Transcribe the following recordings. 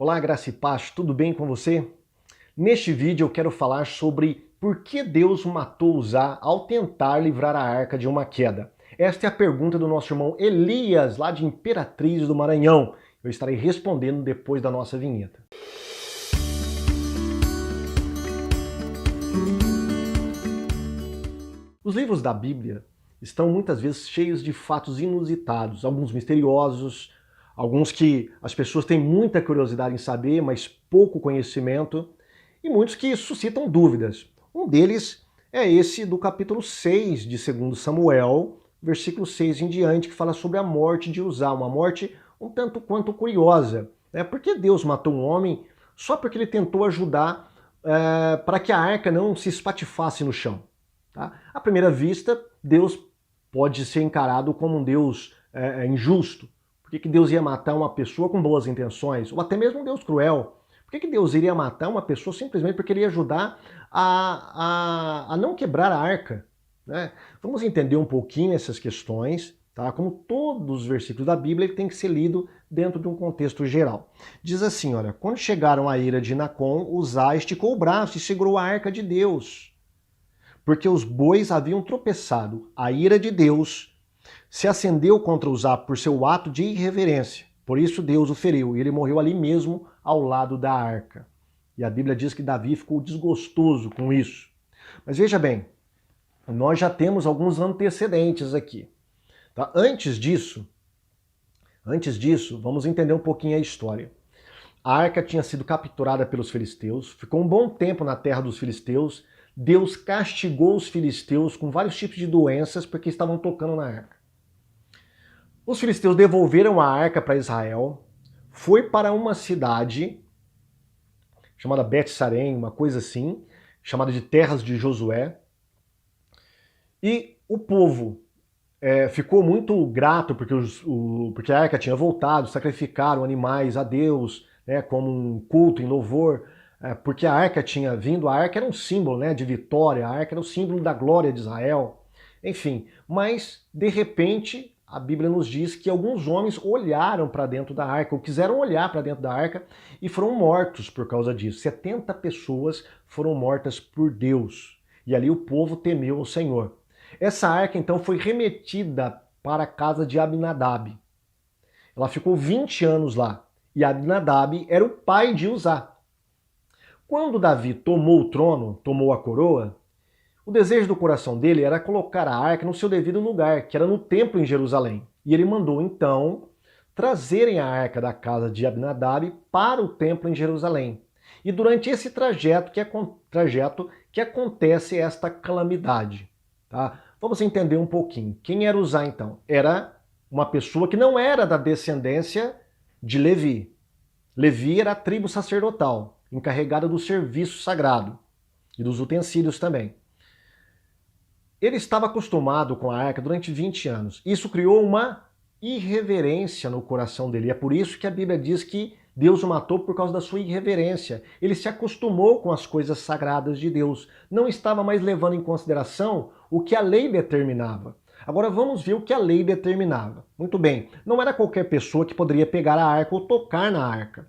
Olá, graça e paz, tudo bem com você? Neste vídeo eu quero falar sobre por que Deus matou Uzá ao tentar livrar a arca de uma queda. Esta é a pergunta do nosso irmão Elias, lá de Imperatriz do Maranhão. Eu estarei respondendo depois da nossa vinheta. Os livros da Bíblia estão muitas vezes cheios de fatos inusitados, alguns misteriosos, alguns que as pessoas têm muita curiosidade em saber, mas pouco conhecimento, e muitos que suscitam dúvidas. Um deles é esse do capítulo 6 de 2 Samuel, versículo 6 em diante, que fala sobre a morte de Uzá, uma morte um tanto quanto curiosa. Por que Deus matou um homem só porque ele tentou ajudar para que a arca não se espatifasse no chão? Tá? À primeira vista, Deus pode ser encarado como um Deus injusto. Por que Deus ia matar uma pessoa com boas intenções? Ou até mesmo um Deus cruel? Por que Deus iria matar uma pessoa simplesmente porque ele ia ajudar a não quebrar a arca? Né? Vamos entender um pouquinho essas questões, tá? Como todos os versículos da Bíblia, ele tem que ser lido dentro de um contexto geral. Diz assim, olha, quando chegaram à ira de Nacon, Uzá esticou o braço e segurou a arca de Deus, porque os bois haviam tropeçado. A ira de Deus se acendeu contra Uzá por seu ato de irreverência. Por isso Deus o feriu e ele morreu ali mesmo ao lado da arca. E a Bíblia diz que Davi ficou desgostoso com isso. Mas veja bem, nós já temos alguns antecedentes aqui. Tá? Antes disso, vamos entender um pouquinho a história. A arca tinha sido capturada pelos filisteus, ficou um bom tempo na terra dos filisteus. Deus castigou os filisteus com vários tipos de doenças porque estavam tocando na arca. Os filisteus devolveram a arca para Israel, foi para uma cidade chamada Bet-Sarém, uma coisa assim, chamada de Terras de Josué, e o povo ficou muito grato porque a arca tinha voltado, sacrificaram animais a Deus, como um culto em louvor, porque a arca tinha vindo, a arca era um símbolo de vitória, a arca era o símbolo da glória de Israel, enfim, mas de repente a Bíblia nos diz que alguns homens olharam para dentro da arca, ou quiseram olhar para dentro da arca, e foram mortos por causa disso. 70 pessoas foram mortas por Deus, e ali o povo temeu o Senhor. Essa arca então foi remetida para a casa de Abinadab. Ela ficou 20 anos lá, e Abinadab era o pai de Uzá. Quando Davi tomou o trono, tomou a coroa, o desejo do coração dele era colocar a arca no seu devido lugar, que era no templo em Jerusalém. E ele mandou então trazerem a arca da casa de Abinadab para o templo em Jerusalém. E durante esse trajeto que acontece esta calamidade. Tá? Vamos entender um pouquinho. Quem era Uzá então? Era uma pessoa que não era da descendência de Levi. Levi era a tribo sacerdotal, encarregada do serviço sagrado e dos utensílios também. Ele estava acostumado com a arca durante 20 anos. Isso criou uma irreverência no coração dele. É por isso que a Bíblia diz que Deus o matou por causa da sua irreverência. Ele se acostumou com as coisas sagradas de Deus. Não estava mais levando em consideração o que a lei determinava. Agora vamos ver o que a lei determinava. Muito bem, não era qualquer pessoa que poderia pegar a arca ou tocar na arca.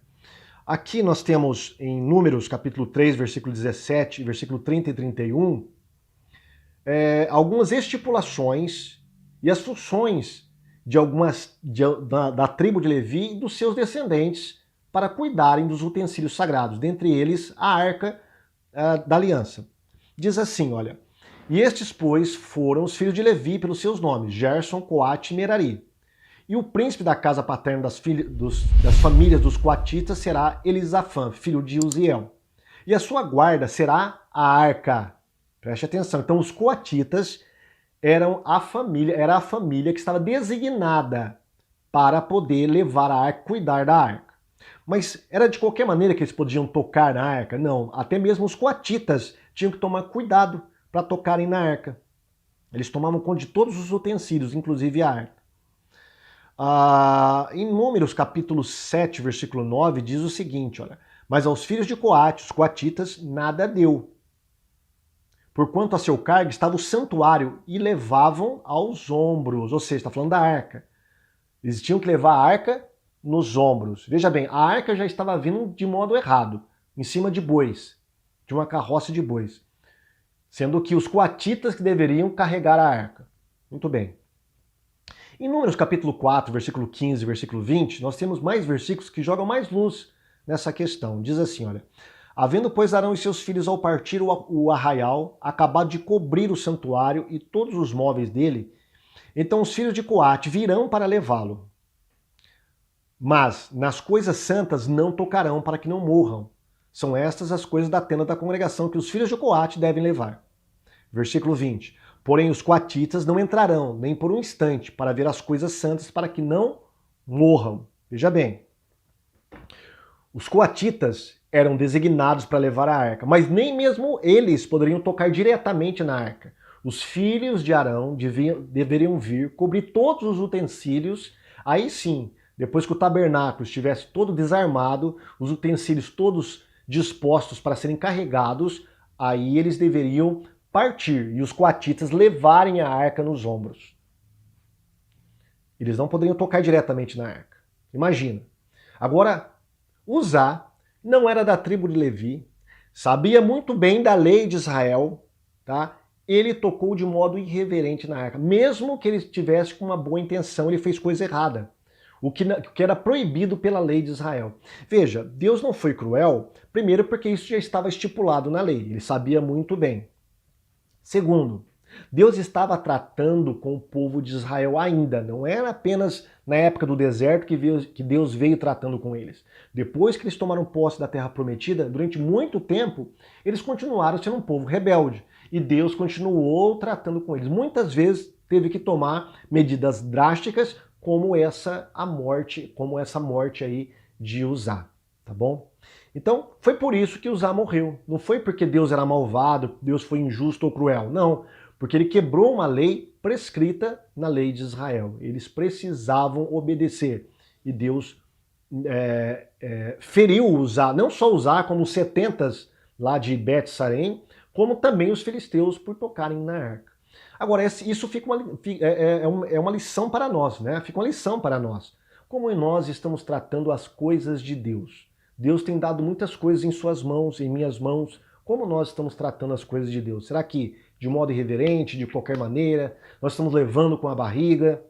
Aqui nós temos em Números capítulo 3, versículo 17, versículo 30 e 31, algumas estipulações e as funções da tribo de Levi e dos seus descendentes para cuidarem dos utensílios sagrados, dentre eles a arca da aliança. Diz assim, olha, e estes, pois, foram os filhos de Levi pelos seus nomes, Gerson, Coate e Merari. E o príncipe da casa paterna das famílias dos coatitas será Elisafã, filho de Uziel. E a sua guarda será a arca. Preste atenção. Então, os coatitas era a família que estava designada para poder levar a arca, cuidar da arca. Mas era de qualquer maneira que eles podiam tocar na arca? Não. Até mesmo os coatitas tinham que tomar cuidado para tocarem na arca. Eles tomavam conta de todos os utensílios, inclusive a arca. Em Números capítulo 7, versículo 9, diz o seguinte, olha, mas aos filhos de Coate, os coatitas, nada deu. Porquanto a seu cargo estava o santuário e levavam aos ombros, ou seja, está falando da arca. Eles tinham que levar a arca nos ombros. Veja bem, a arca já estava vindo de modo errado, em cima de bois, de uma carroça de bois, sendo que os coatitas que deveriam carregar a arca. Muito bem. Em Números capítulo 4, versículo 15 e versículo 20, nós temos mais versículos que jogam mais luz nessa questão. Diz assim, olha: havendo, pois, Arão e seus filhos ao partir o arraial, acabado de cobrir o santuário e todos os móveis dele, então os filhos de Coate virão para levá-lo. Mas nas coisas santas não tocarão, para que não morram. São estas as coisas da tenda da congregação que os filhos de Coate devem levar. Versículo 20. Porém os coatitas não entrarão, nem por um instante, para ver as coisas santas, para que não morram. Veja bem, os coatitas eram designados para levar a arca, mas nem mesmo eles poderiam tocar diretamente na arca. Os filhos de Arão deveriam vir, cobrir todos os utensílios, aí sim, depois que o tabernáculo estivesse todo desarmado, os utensílios todos dispostos para serem carregados, aí eles deveriam partir e os coatitas levarem a arca nos ombros. Eles não poderiam tocar diretamente na arca. Imagina. Agora, Uzá não era da tribo de Levi, sabia muito bem da lei de Israel, tá? Ele tocou de modo irreverente na arca. Mesmo que ele estivesse com uma boa intenção, ele fez coisa errada. O que era proibido pela lei de Israel. Veja, Deus não foi cruel, primeiro porque isso já estava estipulado na lei, ele sabia muito bem. Segundo, Deus estava tratando com o povo de Israel ainda, não era apenas na época do deserto que Deus veio tratando com eles. Depois que eles tomaram posse da terra prometida, durante muito tempo, eles continuaram sendo um povo rebelde. E Deus continuou tratando com eles. Muitas vezes teve que tomar medidas drásticas, como essa morte aí de Uzá, tá bom? Então, foi por isso que Uzá morreu. Não foi porque Deus era malvado, Deus foi injusto ou cruel. Não, porque ele quebrou uma lei prescrita na lei de Israel. Eles precisavam obedecer. E Deus feriu Uzá, não só Uzá, como os 70 lá de Bet-Sarém, como também os filisteus por tocarem na arca. Agora, isso fica uma lição para nós, né? Fica uma lição para nós. Como nós estamos tratando as coisas de Deus? Deus tem dado muitas coisas em suas mãos, em minhas mãos. Como nós estamos tratando as coisas de Deus? Será que de modo irreverente, de qualquer maneira, nós estamos levando com a barriga?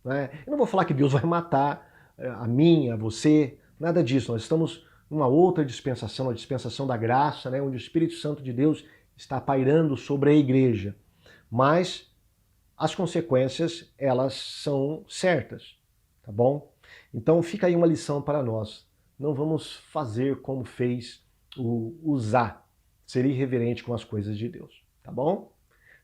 Né? Eu não vou falar que Deus vai matar a mim, a você, nada disso. Nós estamos numa outra dispensação, a dispensação da graça, né? Onde o Espírito Santo de Deus está pairando sobre a igreja. Mas as consequências, elas são certas, tá bom? Então fica aí uma lição para nós. Não vamos fazer como fez o Uzá, ser irreverente com as coisas de Deus, tá bom?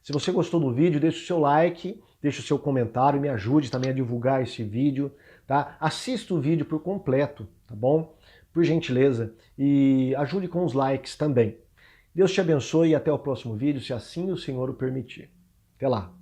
Se você gostou do vídeo, deixe o seu like, deixe o seu comentário, me ajude também a divulgar esse vídeo, tá? Assista o vídeo por completo, tá bom? Por gentileza, e ajude com os likes também. Deus te abençoe e até o próximo vídeo, se assim o Senhor o permitir. Até lá!